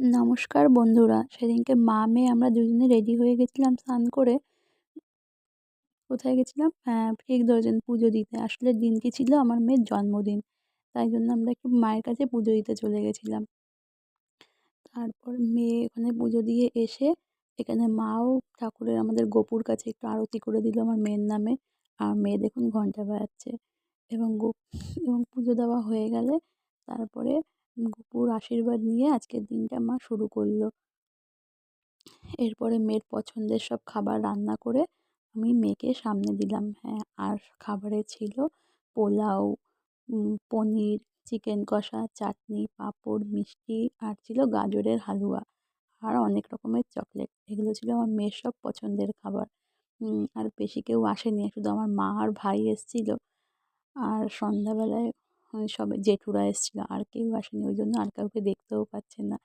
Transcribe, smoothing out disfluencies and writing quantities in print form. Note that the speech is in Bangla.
নমস্কার বন্ধুরা, সেদিনকে মা মেয়ে আমরা দুজনে রেডি হয়ে গেছিলাম স্নান করে। কোথায় গেছিলাম? হ্যাঁ, ঠিক ধরেছেন, পুজো দিতে। আসলে দিনটি ছিল আমার মেয়ের জন্মদিন। তাই জন্য আমরা একটু মায়ের কাছে পুজো দিতে চলে গেছিলাম। তারপর মেয়ে ওখানে পুজো দিয়ে এসে এখানে মাও ঠাকুরের আমাদের গোপুর কাছে একটু আরতি করে দিল আমার মেয়ের নামে। আর মেয়ে দেখুন ঘন্টা বাজাচ্ছে এবং এবং পুজো দেওয়া হয়ে গেলে তারপরে গোপুর আশীর্বাদ নিয়ে আজকের দিনটা মা শুরু করলো। এরপরে মেয়ের পছন্দের সব খাবার রান্না করে আমি মেয়েকে সামনে দিলাম। হ্যাঁ, আর খাবারে ছিল পোলাও, পনির, চিকেন কষা, চাটনি, পাঁপড়, মিষ্টি আর ছিল গাজরের হালুয়া আর অনেক রকমের চকলেট। এগুলো ছিল আমার মেয়ের সব পছন্দের খাবার। আর বেশি কেউ আসেনি, শুধু আমার মা আর ভাই এসেছিল। আর সন্ধ্যাবেলায় সবাই জেঠুরা এসেছিল, আর কেউ আসেনি, ওই জন্য আর কাউকে দেখতেও পাচ্ছেন না।